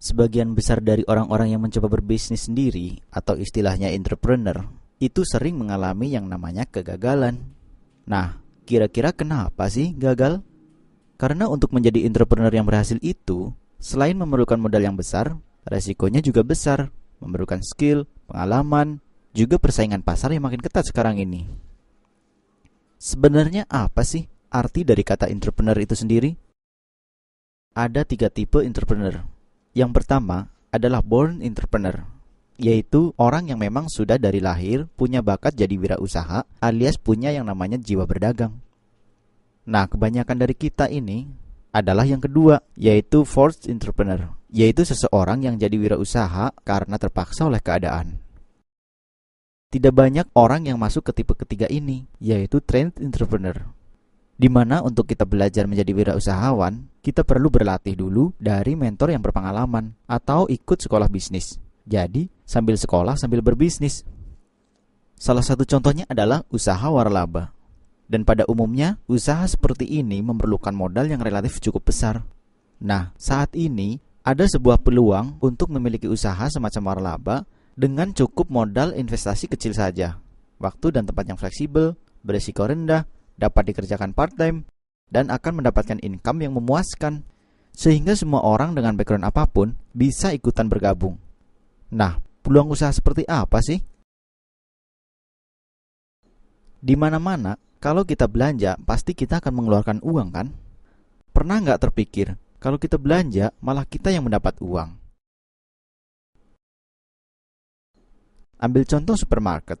Sebagian besar dari orang-orang yang mencoba berbisnis sendiri atau istilahnya entrepreneur itu sering mengalami yang namanya kegagalan. Nah, kira-kira kenapa sih gagal? Karena untuk menjadi entrepreneur yang berhasil itu, selain memerlukan modal yang besar, resikonya juga besar, memerlukan skill, pengalaman, juga persaingan pasar yang makin ketat sekarang ini. Sebenarnya apa sih arti dari kata entrepreneur itu sendiri? Ada 3 tipe entrepreneur. Yang pertama adalah born entrepreneur, yaitu orang yang memang sudah dari lahir punya bakat jadi wirausaha alias punya yang namanya jiwa berdagang. Nah, kebanyakan dari kita ini adalah yang kedua, yaitu forced entrepreneur, yaitu seseorang yang jadi wirausaha karena terpaksa oleh keadaan. Tidak banyak orang yang masuk ke tipe ketiga ini, yaitu trained entrepreneur, di mana untuk kita belajar menjadi wirausahawan, kita perlu berlatih dulu dari mentor yang berpengalaman atau ikut sekolah bisnis. Jadi, sambil sekolah sambil berbisnis. Salah satu contohnya adalah usaha waralaba. Dan pada umumnya, usaha seperti ini memerlukan modal yang relatif cukup besar. Nah, saat ini ada sebuah peluang untuk memiliki usaha semacam waralaba dengan cukup modal investasi kecil saja, waktu dan tempat yang fleksibel, berisiko rendah, dapat dikerjakan part-time, dan akan mendapatkan income yang memuaskan, sehingga semua orang dengan background apapun bisa ikutan bergabung. Nah, peluang usaha seperti apa sih? Di mana-mana, kalau kita belanja, pasti kita akan mengeluarkan uang kan? Pernah nggak terpikir, kalau kita belanja, malah kita yang mendapat uang? Ambil contoh supermarket.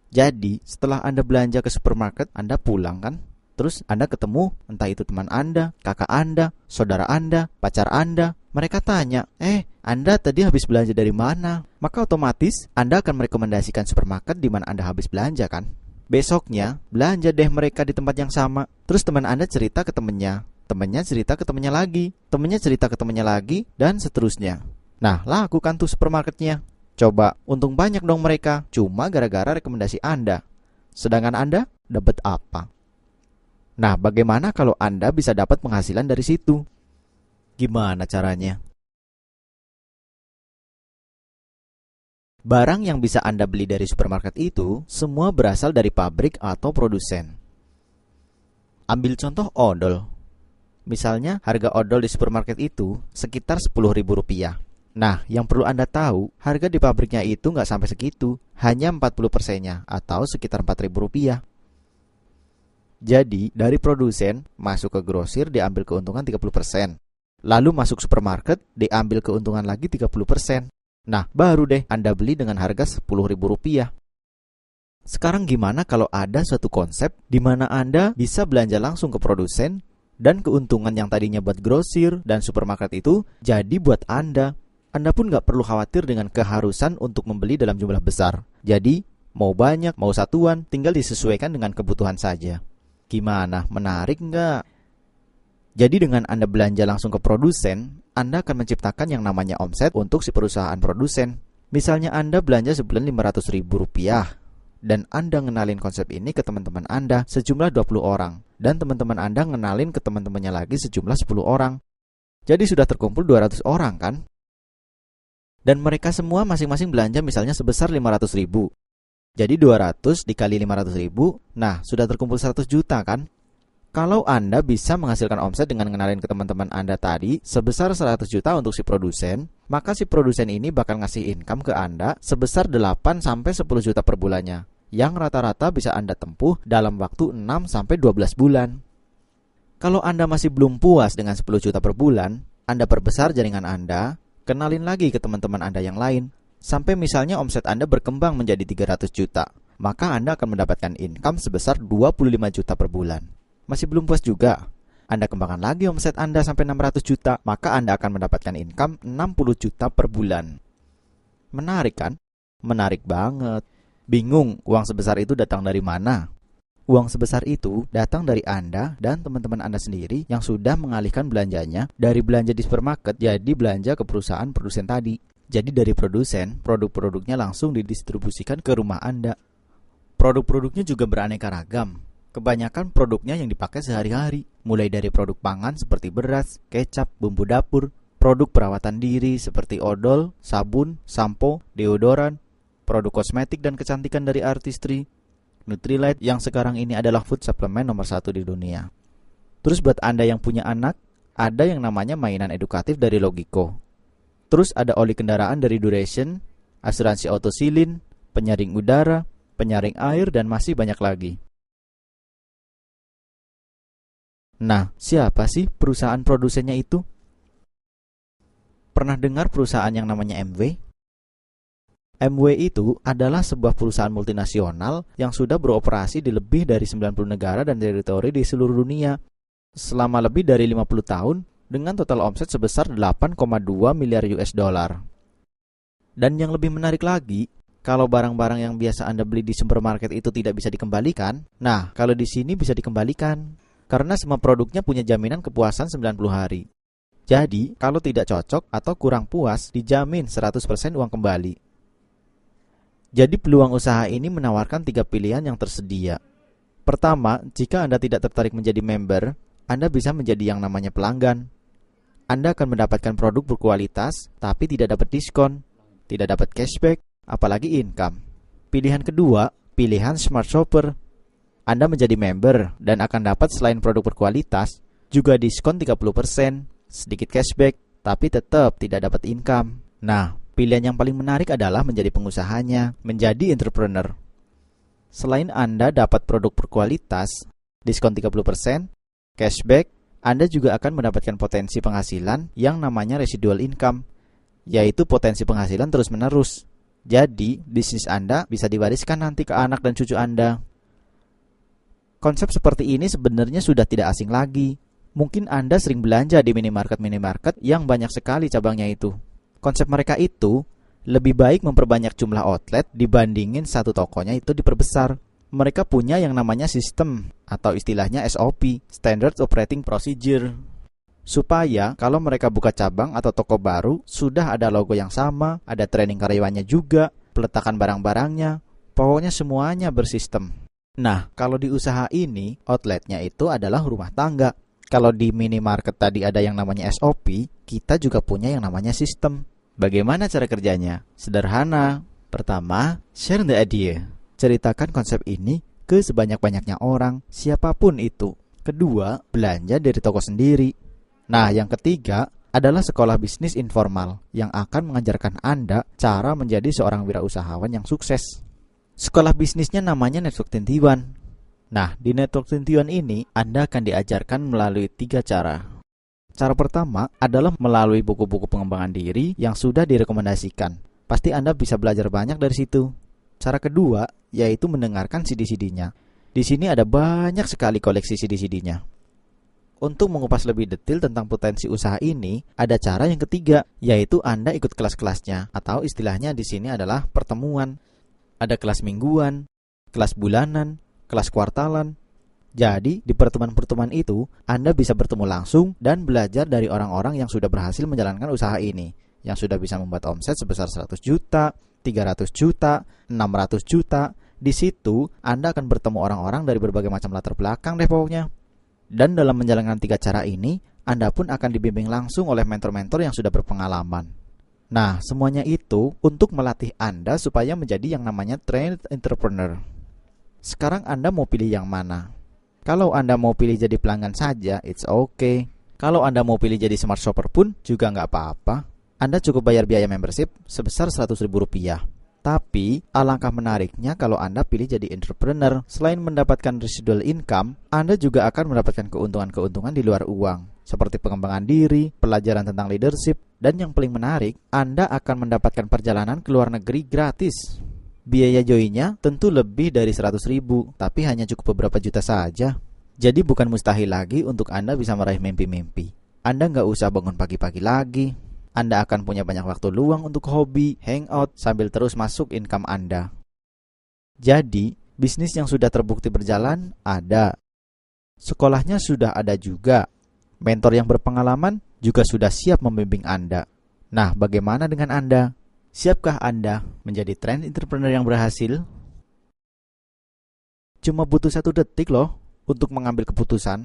Jadi, setelah Anda belanja ke supermarket, Anda pulang kan? Terus Anda ketemu, entah itu teman Anda, kakak Anda, saudara Anda, pacar Anda. Mereka tanya, Anda tadi habis belanja dari mana? Maka otomatis Anda akan merekomendasikan supermarket di mana Anda habis belanja kan? Besoknya, belanja deh mereka di tempat yang sama. Terus teman Anda cerita ke temannya, temannya cerita ke temannya lagi, temannya cerita ke temannya lagi, dan seterusnya. Nah, lakukan tuh supermarketnya. Coba, untung banyak dong mereka, cuma gara-gara rekomendasi Anda. Sedangkan Anda dapat apa? Nah, bagaimana kalau Anda bisa dapat penghasilan dari situ? Gimana caranya? Barang yang bisa Anda beli dari supermarket itu semua berasal dari pabrik atau produsen. Ambil contoh odol. Misalnya, harga odol di supermarket itu sekitar Rp10.000. Nah, yang perlu Anda tahu, harga di pabriknya itu nggak sampai segitu, hanya 40%-nya atau sekitar Rp4.000. Jadi, dari produsen masuk ke grosir diambil keuntungan 30%. Lalu masuk supermarket diambil keuntungan lagi 30%. Nah, baru deh Anda beli dengan harga Rp10.000. Sekarang gimana kalau ada suatu konsep di mana Anda bisa belanja langsung ke produsen dan keuntungan yang tadinya buat grosir dan supermarket itu jadi buat Anda? Anda pun nggak perlu khawatir dengan keharusan untuk membeli dalam jumlah besar. Jadi, mau banyak, mau satuan, tinggal disesuaikan dengan kebutuhan saja. Gimana? Menarik nggak? Jadi dengan Anda belanja langsung ke produsen, Anda akan menciptakan yang namanya omset untuk si perusahaan produsen. Misalnya Anda belanja sebulan Rp500.000, dan Anda ngenalin konsep ini ke teman-teman Anda sejumlah 20 orang, dan teman-teman Anda ngenalin ke teman-temannya lagi sejumlah 10 orang. Jadi sudah terkumpul 200 orang kan? Dan mereka semua masing-masing belanja misalnya sebesar Rp500.000. Jadi 200 dikali 500.000, nah sudah terkumpul 100 juta kan? Kalau Anda bisa menghasilkan omset dengan ngenalin ke teman-teman Anda tadi sebesar 100 juta untuk si produsen, maka si produsen ini bakal ngasih income ke Anda sebesar 8-10 juta per bulannya, yang rata-rata bisa Anda tempuh dalam waktu 6-12 bulan. Kalau Anda masih belum puas dengan 10 juta per bulan, Anda perbesar jaringan Anda, kenalin lagi ke teman-teman Anda yang lain, sampai misalnya omset Anda berkembang menjadi 300 juta, maka Anda akan mendapatkan income sebesar 25 juta per bulan. Masih belum puas juga? Anda kembangkan lagi omset Anda sampai 600 juta, maka Anda akan mendapatkan income 60 juta per bulan. Menarik kan? Menarik banget. Bingung uang sebesar itu datang dari mana? Uang sebesar itu datang dari Anda dan teman-teman Anda sendiri yang sudah mengalihkan belanjanya dari belanja di supermarket jadi belanja ke perusahaan produsen tadi. Jadi dari produsen, produk-produknya langsung didistribusikan ke rumah Anda. Produk-produknya juga beraneka ragam. Kebanyakan produknya yang dipakai sehari-hari, mulai dari produk pangan seperti beras, kecap, bumbu dapur, produk perawatan diri seperti odol, sabun, sampo, deodoran, produk kosmetik dan kecantikan dari Artistry, Nutrilite yang sekarang ini adalah food supplement nomor 1 di dunia. Terus buat Anda yang punya anak, ada yang namanya mainan edukatif dari Logiko. Terus ada oli kendaraan dari Duration, asuransi autosilin, penyaring udara, penyaring air, dan masih banyak lagi. Nah, siapa sih perusahaan produsennya itu? Pernah dengar perusahaan yang namanya MW? MW itu adalah sebuah perusahaan multinasional yang sudah beroperasi di lebih dari 90 negara dan teritori di seluruh dunia selama lebih dari 50 tahun dengan total omset sebesar 8,2 miliar US dollar. Dan yang lebih menarik lagi, kalau barang-barang yang biasa Anda beli di supermarket itu tidak bisa dikembalikan, nah kalau di sini bisa dikembalikan. Karena semua produknya punya jaminan kepuasan 90 hari. Jadi, kalau tidak cocok atau kurang puas, dijamin 100% uang kembali. Jadi peluang usaha ini menawarkan 3 pilihan yang tersedia. Pertama, jika Anda tidak tertarik menjadi member, Anda bisa menjadi yang namanya pelanggan. Anda akan mendapatkan produk berkualitas, tapi tidak dapat diskon, tidak dapat cashback, apalagi income. Pilihan kedua, pilihan Smart Shopper. Anda menjadi member dan akan dapat selain produk berkualitas, juga diskon 30%, sedikit cashback, tapi tetap tidak dapat income. Nah, pilihan yang paling menarik adalah menjadi pengusahanya, menjadi entrepreneur. Selain Anda dapat produk berkualitas, diskon 30%, cashback, Anda juga akan mendapatkan potensi penghasilan yang namanya residual income, yaitu potensi penghasilan terus-menerus. Jadi, bisnis Anda bisa diwariskan nanti ke anak dan cucu Anda. Konsep seperti ini sebenarnya sudah tidak asing lagi. Mungkin Anda sering belanja di minimarket-minimarket yang banyak sekali cabangnya itu. Konsep mereka itu lebih baik memperbanyak jumlah outlet dibandingin satu tokonya itu diperbesar. Mereka punya yang namanya sistem atau istilahnya SOP, Standard Operating Procedure. Supaya kalau mereka buka cabang atau toko baru, sudah ada logo yang sama, ada training karyawannya juga, peletakan barang-barangnya, pokoknya semuanya bersistem. Nah, kalau di usaha ini, outletnya itu adalah rumah tangga. Kalau di minimarket tadi ada yang namanya SOP, kita juga punya yang namanya sistem. Bagaimana cara kerjanya? Sederhana. Pertama, share the idea. Ceritakan konsep ini ke sebanyak-banyaknya orang, siapapun itu. Kedua, belanja dari toko sendiri. Nah, yang ketiga adalah sekolah bisnis informal yang akan mengajarkan Anda cara menjadi seorang wirausahawan yang sukses. Sekolah bisnisnya namanya Network 21. Nah, di Network 21 ini Anda akan diajarkan melalui 3 cara. Cara pertama adalah melalui buku-buku pengembangan diri yang sudah direkomendasikan. Pasti Anda bisa belajar banyak dari situ. Cara kedua yaitu mendengarkan CD-CD-nya. Di sini ada banyak sekali koleksi CD-CD-nya. Untuk mengupas lebih detail tentang potensi usaha ini, ada cara yang ketiga, yaitu Anda ikut kelas-kelasnya, atau istilahnya di sini adalah pertemuan. Ada kelas mingguan, kelas bulanan, kelas kuartalan. Jadi, di pertemuan-pertemuan itu, Anda bisa bertemu langsung dan belajar dari orang-orang yang sudah berhasil menjalankan usaha ini, yang sudah bisa membuat omset sebesar 100 juta, 300 juta, 600 juta. Di situ, Anda akan bertemu orang-orang dari berbagai macam latar belakang deh pokoknya. Dan dalam menjalankan 3 cara ini, Anda pun akan dibimbing langsung oleh mentor-mentor yang sudah berpengalaman. Nah, semuanya itu untuk melatih Anda supaya menjadi yang namanya trained entrepreneur. Sekarang Anda mau pilih yang mana? Kalau Anda mau pilih jadi pelanggan saja, it's okay. Kalau Anda mau pilih jadi smart shopper pun juga nggak apa-apa. Anda cukup bayar biaya membership sebesar Rp100.000. Tapi, alangkah menariknya kalau Anda pilih jadi entrepreneur. Selain mendapatkan residual income, Anda juga akan mendapatkan keuntungan-keuntungan di luar uang, seperti pengembangan diri, pelajaran tentang leadership, dan yang paling menarik, Anda akan mendapatkan perjalanan ke luar negeri gratis. Biaya joinnya tentu lebih dari 100.000, tapi hanya cukup beberapa juta saja. Jadi bukan mustahil lagi untuk Anda bisa meraih mimpi-mimpi. Anda nggak usah bangun pagi-pagi lagi. Anda akan punya banyak waktu luang untuk hobi, hangout, sambil terus masuk income Anda. Jadi, bisnis yang sudah terbukti berjalan ada. Sekolahnya sudah ada juga. Mentor yang berpengalaman juga sudah siap membimbing Anda. Nah, bagaimana dengan Anda? Siapkah Anda menjadi trend entrepreneur yang berhasil? Cuma butuh 1 detik loh untuk mengambil keputusan.